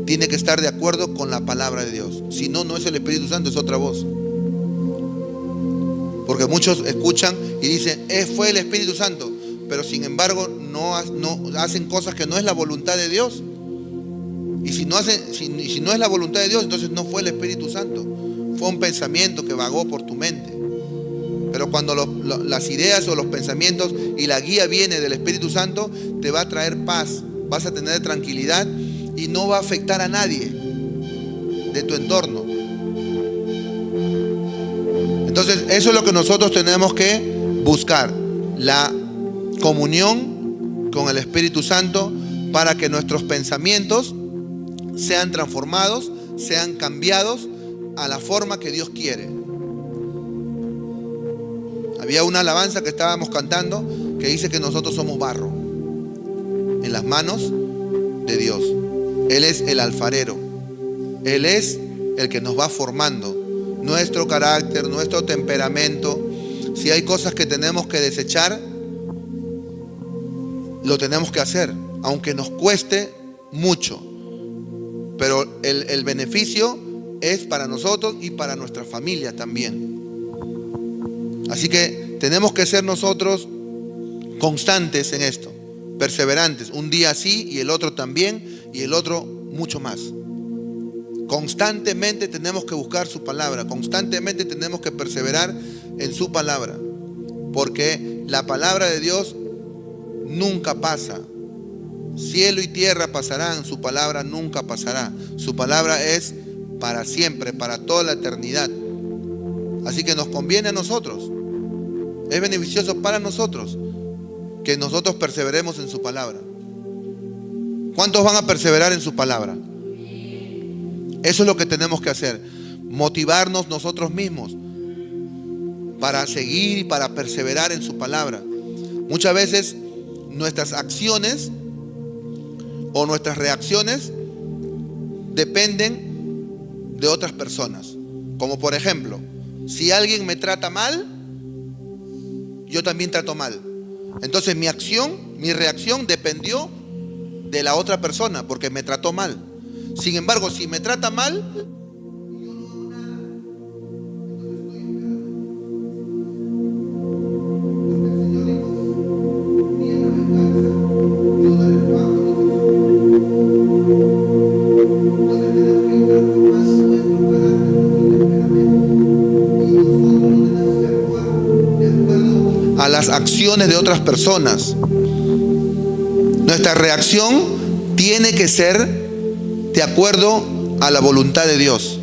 tiene que estar de acuerdo con la palabra de Dios. Si no, no es el Espíritu Santo, es otra voz. Porque muchos escuchan y dicen, fue el Espíritu Santo, pero sin embargo no hacen cosas que no es la voluntad de Dios. Y si no es la voluntad de Dios, entonces no fue el Espíritu Santo. Fue un pensamiento que vagó por tu mente. Pero cuando las ideas o los pensamientos y la guía viene del Espíritu Santo, te va a traer paz, vas a tener tranquilidad y no va a afectar a nadie de tu entorno. Entonces, eso es lo que nosotros tenemos que buscar: la comunión con el Espíritu Santo, para que nuestros pensamientos sean transformados, sean cambiados a la forma que Dios quiere. Había una alabanza que estábamos cantando que dice que nosotros somos barro en las manos de Dios. Él es el alfarero. Él es el que nos va formando nuestro carácter, nuestro temperamento. Si hay cosas que tenemos que desechar, lo tenemos que hacer, aunque nos cueste mucho. Pero el beneficio es para nosotros y para nuestra familia también. Así que tenemos que ser nosotros constantes en esto, perseverantes. Un día sí y el otro también, y el otro mucho más. Constantemente tenemos que buscar su palabra, constantemente tenemos que perseverar en su palabra, porque la palabra de Dios nunca pasa. Cielo y tierra pasarán, su palabra nunca pasará. Su palabra es para siempre, para toda la eternidad. Así que nos conviene a nosotros, es beneficioso para nosotros que nosotros perseveremos en su palabra. ¿Cuántos van a perseverar en su palabra? Eso es lo que tenemos que hacer: motivarnos nosotros mismos para seguir y para perseverar en su palabra. Muchas veces nuestras acciones o nuestras reacciones dependen de otras personas. Como por ejemplo, si alguien me trata mal, yo también trato mal. Entonces mi reacción dependió de la otra persona porque me trató mal. Sin embargo, si me trata mal, acciones de otras personas. Nuestra reacción tiene que ser de acuerdo a la voluntad de Dios.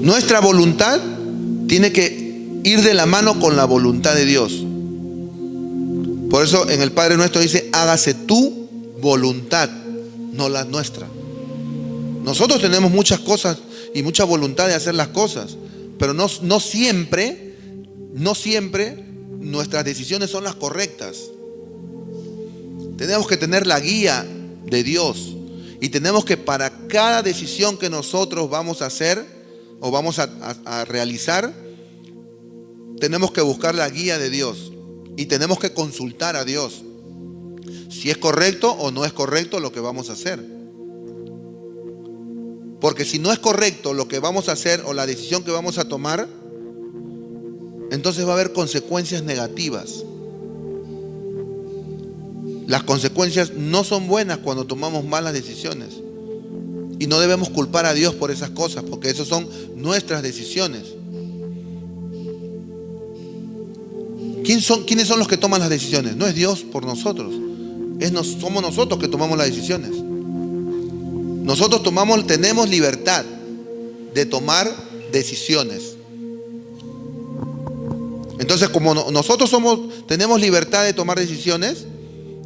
Nuestra voluntad tiene que ir de la mano con la voluntad de Dios. Por eso en el Padre Nuestro dice: hágase tu voluntad, no la nuestra. Nosotros tenemos muchas cosas y mucha voluntad de hacer las cosas, pero no siempre nuestras decisiones son las correctas. Tenemos que tener la guía de Dios, y tenemos que, para cada decisión que nosotros vamos a hacer o vamos a realizar, tenemos que buscar la guía de Dios y tenemos que consultar a Dios si es correcto o no es correcto lo que vamos a hacer. Porque si no es correcto lo que vamos a hacer o la decisión que vamos a tomar, entonces va a haber consecuencias negativas. Las consecuencias no son buenas cuando tomamos malas decisiones. Y no debemos culpar a Dios por esas cosas, porque esas son nuestras decisiones. ¿Quiénes son los que toman las decisiones? No es Dios por nosotros. Somos nosotros que tomamos las decisiones. Nosotros tenemos libertad de tomar decisiones. Entonces, como nosotros tenemos libertad de tomar decisiones,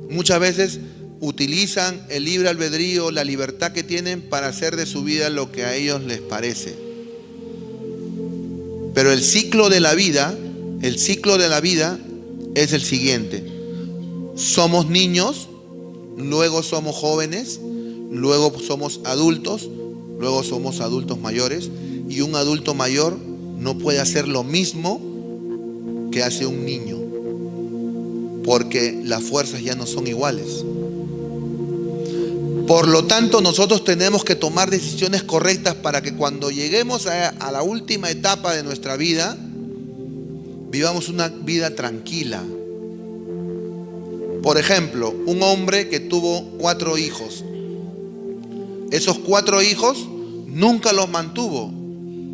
muchas veces utilizan el libre albedrío, la libertad que tienen, para hacer de su vida lo que a ellos les parece. Pero el ciclo de la vida es el siguiente: somos niños, luego somos jóvenes, luego somos adultos, luego somos adultos mayores, y un adulto mayor no puede hacer lo mismo que hace un niño, porque las fuerzas ya no son iguales. Por lo tanto, nosotros tenemos que tomar decisiones correctas para que cuando lleguemos a la última etapa de nuestra vida, vivamos una vida tranquila. Por ejemplo, un hombre que tuvo 4 hijos. Esos 4 hijos nunca los mantuvo,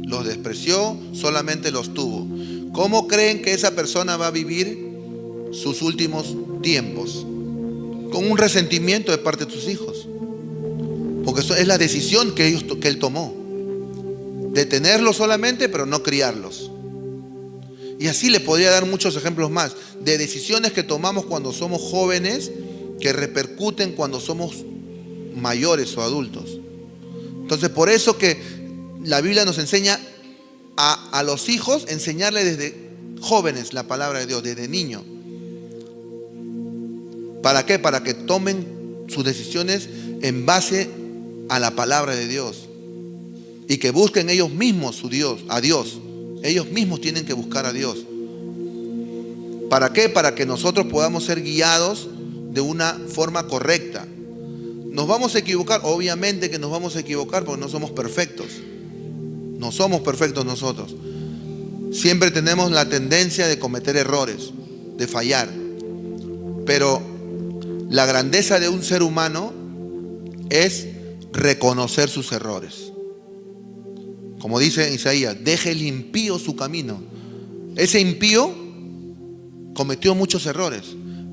los despreció, solamente los tuvo. ¿Cómo creen que esa persona va a vivir sus últimos tiempos? Con un resentimiento de parte de sus hijos. Porque eso es la decisión que él tomó, de tenerlos solamente, pero no criarlos. Y así le podría dar muchos ejemplos más de decisiones que tomamos cuando somos jóvenes, que repercuten cuando somos mayores o adultos. Entonces, por eso que la Biblia nos enseña a los hijos, enseñarle desde jóvenes la palabra de Dios, desde niño. ¿Para qué? Para que tomen sus decisiones en base a la palabra de Dios, y que busquen ellos mismos a Dios. Ellos mismos tienen que buscar a Dios. ¿Para qué? Para que nosotros podamos ser guiados de una forma correcta. ¿Nos vamos a equivocar? Obviamente que nos vamos a equivocar, porque no somos perfectos. No somos perfectos nosotros. Siempre tenemos la tendencia de cometer errores, de fallar. Pero la grandeza de un ser humano es reconocer sus errores. Como dice Isaías: deje el impío su camino. Ese impío cometió muchos errores,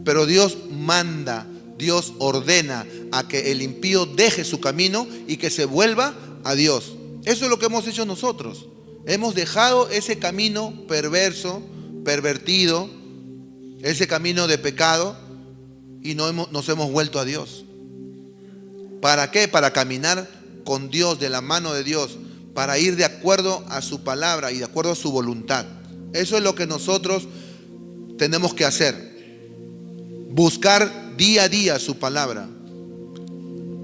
pero Dios manda, Dios ordena a que el impío deje su camino y que se vuelva a Dios. Eso es lo que hemos hecho nosotros. Hemos dejado ese camino perverso, pervertido, ese camino de pecado, y nos hemos vuelto a Dios. ¿Para qué? Para caminar con Dios, de la mano de Dios, para ir de acuerdo a su palabra y de acuerdo a su voluntad. Eso es lo que nosotros tenemos que hacer. Buscar día a día su palabra.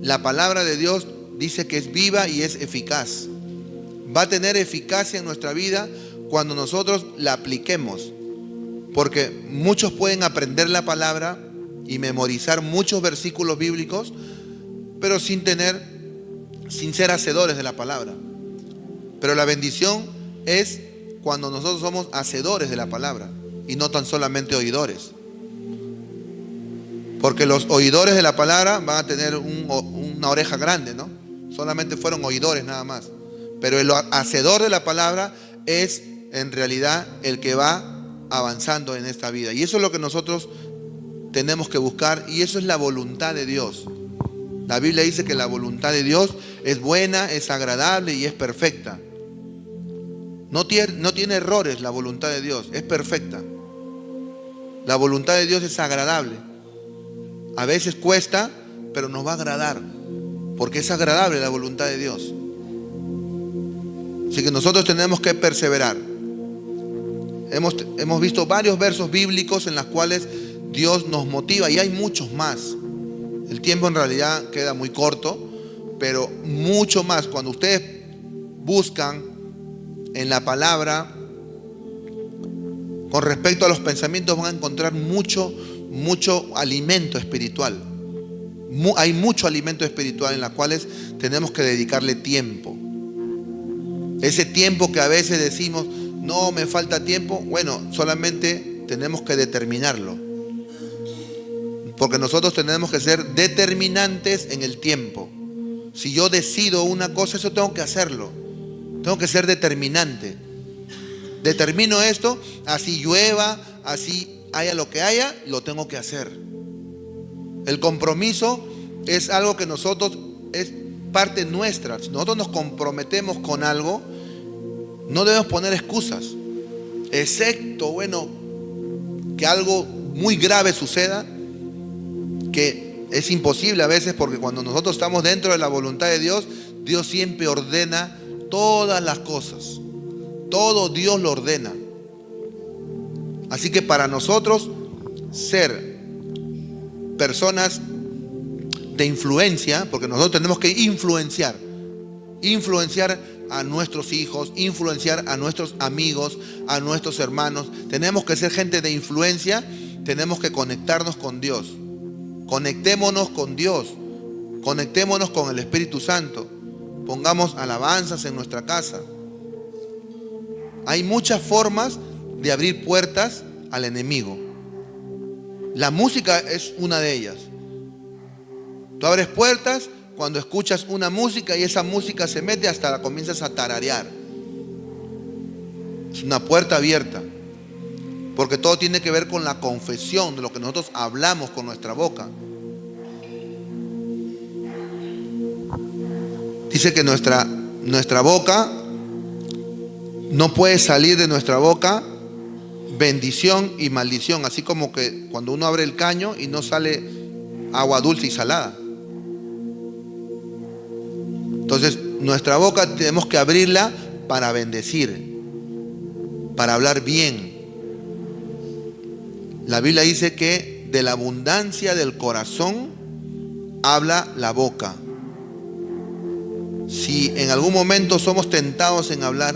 La palabra de Dios dice que es viva y es eficaz. Va a tener eficacia en nuestra vida cuando nosotros la apliquemos. Porque muchos pueden aprender la palabra y memorizar muchos versículos bíblicos, pero sin ser hacedores de la palabra. Pero la bendición es cuando nosotros somos hacedores de la palabra y no tan solamente oidores. Porque los oidores de la palabra van a tener una oreja grande, ¿no? Solamente fueron oidores nada más. Pero el hacedor de la palabra es en realidad el que va avanzando en esta vida. Y eso es lo que nosotros tenemos que buscar, y eso es la voluntad de Dios. La Biblia dice que la voluntad de Dios es buena, es agradable y es perfecta. No tiene errores la voluntad de Dios, es perfecta. La voluntad de Dios es agradable. A veces cuesta, pero nos va a agradar, porque es agradable la voluntad de Dios. Así que nosotros tenemos que perseverar. Hemos visto varios versos bíblicos en los cuales Dios nos motiva, y hay muchos más. El tiempo en realidad queda muy corto, pero mucho más. Cuando ustedes buscan en la palabra con respecto a los pensamientos, van a encontrar mucho alimento espiritual. Hay mucho alimento espiritual en los cuales tenemos que dedicarle tiempo. Ese tiempo que a veces decimos, no, me falta tiempo. Bueno, solamente tenemos que determinarlo. Porque nosotros tenemos que ser determinantes en el tiempo. Si yo decido una cosa, eso tengo que hacerlo. Tengo que ser determinante. Determino esto, así llueva, así haya lo que haya, lo tengo que hacer. El compromiso es algo que nosotros, es parte nuestra. Si nosotros nos comprometemos con algo, no debemos poner excusas. Excepto, que algo muy grave suceda, que es imposible a veces, porque cuando nosotros estamos dentro de la voluntad de Dios, Dios siempre ordena todas las cosas. Todo Dios lo ordena. Así que para nosotros ser personas de influencia, porque nosotros tenemos que influenciar a nuestros hijos, influenciar a nuestros amigos, a nuestros hermanos. Tenemos que ser gente de influencia. Tenemos que conectarnos con Dios. Conectémonos con Dios. Conectémonos con el Espíritu Santo. Pongamos alabanzas en nuestra casa. Hay muchas formas de abrir puertas al enemigo. La música es una de ellas. Tú abres puertas cuando escuchas una música y esa música se mete hasta la comienzas a tararear. Es una puerta abierta. Porque todo tiene que ver con la confesión de lo que nosotros hablamos con nuestra boca. Dice que nuestra boca, no puede salir de nuestra boca bendición y maldición. Así como que cuando uno abre el caño y no sale agua dulce y salada. Entonces, nuestra boca tenemos que abrirla para bendecir, para hablar bien. La Biblia dice que de la abundancia del corazón habla la boca. Si en algún momento somos tentados en hablar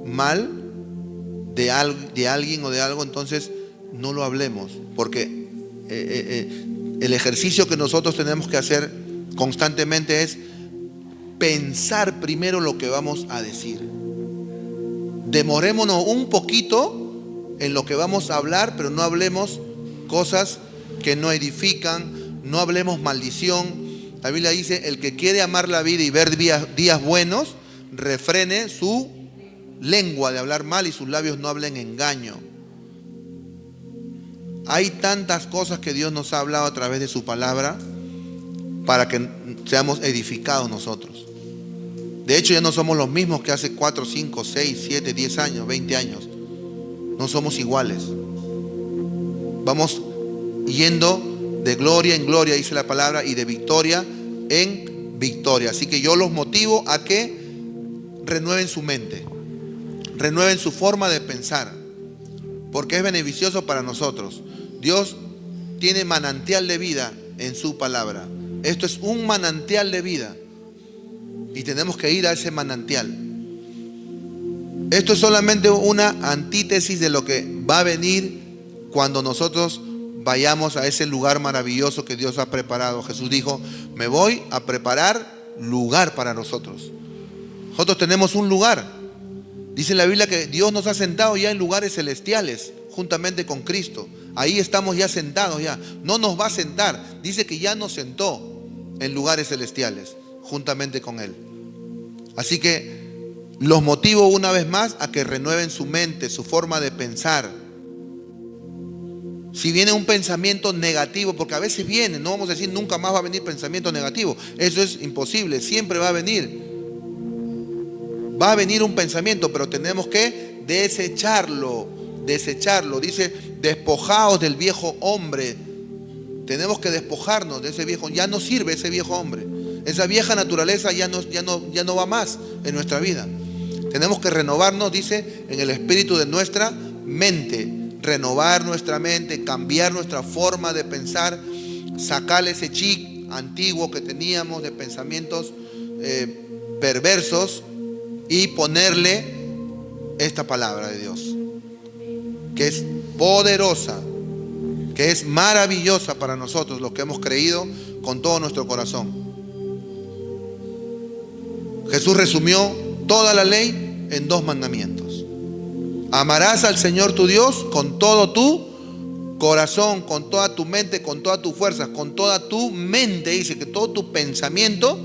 mal de alguien o de algo, entonces no lo hablemos. Porque el ejercicio que nosotros tenemos que hacer constantemente es pensar primero lo que vamos a decir. Demorémonos un poquito en lo que vamos a hablar, pero no hablemos cosas que no edifican, no hablemos maldición. La Biblia dice, el que quiere amar la vida y ver días buenos, refrene su lengua de hablar mal y sus labios no hablen engaño. Hay tantas cosas que Dios nos ha hablado a través de su palabra para que seamos edificados nosotros. De hecho, ya no somos los mismos que hace 4, 5, 6, 7, 10 años, 20 años. No somos iguales. Vamos yendo de gloria en gloria, dice la palabra, y de victoria en victoria. Así que yo los motivo a que renueven su mente, renueven su forma de pensar, porque es beneficioso para nosotros. Dios tiene manantial de vida en su palabra. Esto es un manantial de vida y tenemos que ir a ese manantial. Esto es solamente una antítesis de lo que va a venir cuando nosotros vayamos a ese lugar maravilloso que Dios ha preparado. Jesús dijo, me voy a preparar lugar para nosotros. Nosotros tenemos un lugar. Dice la Biblia que Dios nos ha sentado ya en lugares celestiales, juntamente con Cristo. Ahí estamos ya sentados ya. No nos va a sentar. Dice que ya nos sentó en lugares celestiales, juntamente con Él. Así que los motivo una vez más a que renueven su mente, su forma de pensar. Si viene un pensamiento negativo, porque a veces viene, no vamos a decir nunca más va a venir pensamiento negativo, eso es imposible, siempre va a venir. Va a venir un pensamiento, pero tenemos que desecharlo. Dice, despojaos del viejo hombre. Tenemos que despojarnos de ese viejo. Ya no sirve ese viejo hombre. Esa vieja naturaleza ya no va más en nuestra vida. Tenemos que renovarnos, dice, en el espíritu de nuestra mente. Renovar nuestra mente, cambiar nuestra forma de pensar, sacarle ese chip antiguo que teníamos de pensamientos perversos y ponerle esta palabra de Dios, que es poderosa, que es maravillosa para nosotros, los que hemos creído con todo nuestro corazón. Jesús resumió toda la ley en 2 mandamientos. Amarás al Señor tu Dios con todo tu corazón, con toda tu mente, con toda tu fuerza, con toda tu mente. Dice que todo tu pensamiento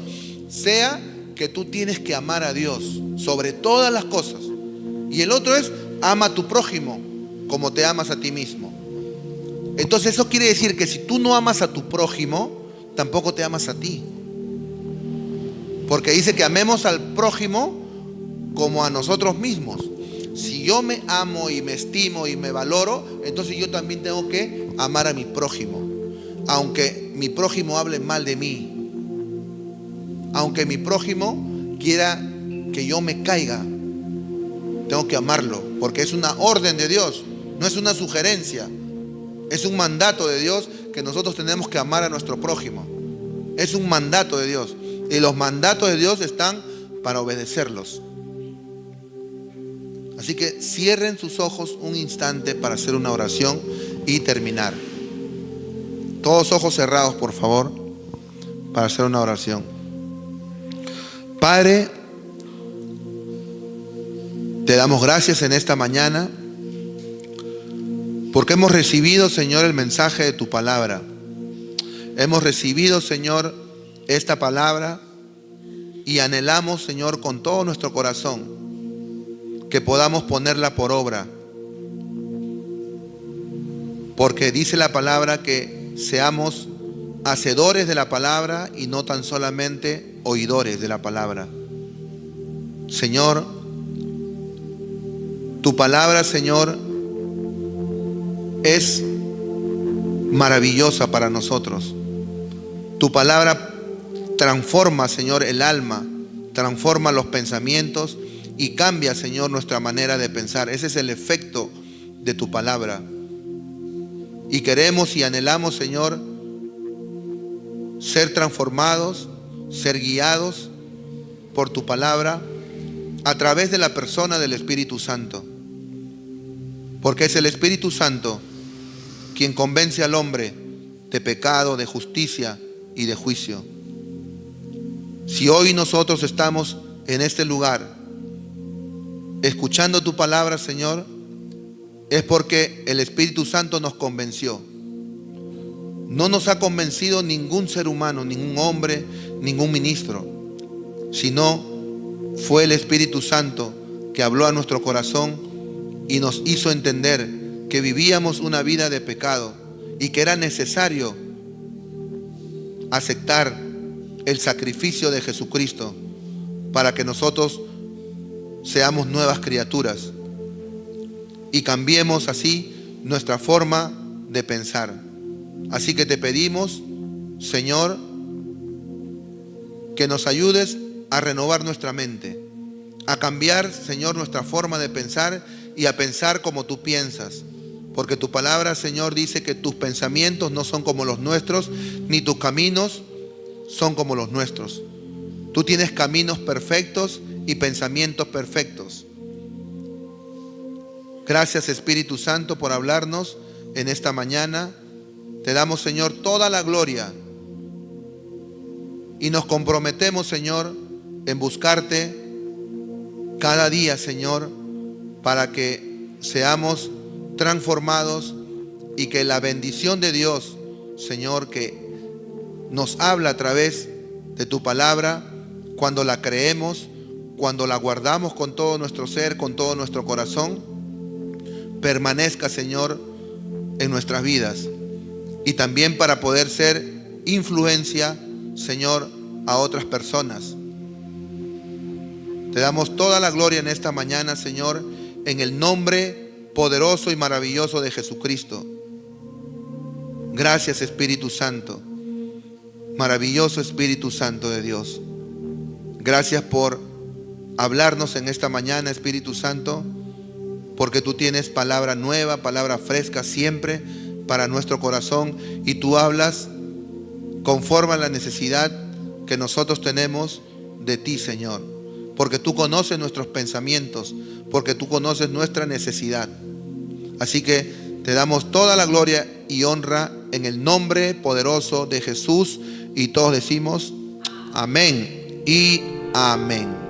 sea que tú tienes que amar a Dios sobre todas las cosas. Y el otro es, ama a tu prójimo como te amas a ti mismo. Entonces eso quiere decir que si tú no amas a tu prójimo, tampoco te amas a ti. Porque dice que amemos al prójimo como a nosotros mismos. Si yo me amo y me estimo y me valoro, entonces yo también tengo que amar a mi prójimo. Aunque mi prójimo hable mal de mí, aunque mi prójimo quiera que yo me caiga, tengo que amarlo, porque es una orden de Dios, no es una sugerencia, es un mandato de Dios que nosotros tenemos que amar a nuestro prójimo. Es un mandato de Dios, y los mandatos de Dios están para obedecerlos. Así que cierren sus ojos un instante para hacer una oración y terminar. Todos ojos cerrados, por favor, para hacer una oración. Padre, te damos gracias en esta mañana porque hemos recibido, Señor, el mensaje de tu palabra. Hemos recibido, Señor, esta palabra y anhelamos, Señor, con todo nuestro corazón que podamos ponerla por obra. Porque dice la palabra que seamos hacedores de la palabra y no tan solamente oidores de la palabra. Señor, tu palabra, Señor, es maravillosa para nosotros. Tu palabra transforma, Señor, el alma, transforma los pensamientos y cambia, Señor, nuestra manera de pensar. Ese es el efecto de tu palabra. Y queremos y anhelamos, Señor, ser transformados, ser guiados por tu palabra a través de la persona del Espíritu Santo. Porque es el Espíritu Santo quien convence al hombre de pecado, de justicia y de juicio. Si hoy nosotros estamos en este lugar escuchando tu palabra, Señor, es porque el Espíritu Santo nos convenció. No nos ha convencido ningún ser humano, ningún hombre, ningún ministro, sino fue el Espíritu Santo que habló a nuestro corazón y nos hizo entender que vivíamos una vida de pecado y que era necesario aceptar el sacrificio de Jesucristo para que nosotros seamos nuevas criaturas y cambiemos así nuestra forma de pensar. Así que te pedimos, Señor, que nos ayudes a renovar nuestra mente, a cambiar, Señor, nuestra forma de pensar y a pensar como tú piensas. Porque tu palabra, Señor, dice que tus pensamientos no son como los nuestros, ni tus caminos son como los nuestros. Tú tienes caminos perfectos y pensamientos perfectos. Gracias, Espíritu Santo, por hablarnos en esta mañana. Te damos, Señor, toda la gloria y nos comprometemos, Señor, en buscarte cada día, Señor, para que seamos transformados y que la bendición de Dios, Señor, que nos habla a través de tu palabra, cuando la creemos, cuando la guardamos con todo nuestro ser, con todo nuestro corazón, permanezca, Señor, en nuestras vidas y también para poder ser influencia, Señor, a otras personas. Te damos toda la gloria en esta mañana, Señor, en el nombre poderoso y maravilloso de Jesucristo. Gracias, Espíritu Santo. Maravilloso Espíritu Santo de Dios. Gracias por hablarnos en esta mañana, Espíritu Santo, porque tú tienes palabra nueva, palabra fresca siempre para nuestro corazón, y tú hablas conforme a la necesidad que nosotros tenemos de ti, Señor, porque tú conoces nuestros pensamientos, porque tú conoces nuestra necesidad. Así que te damos toda la gloria y honra en el nombre poderoso de Jesús, y todos decimos amén y amén.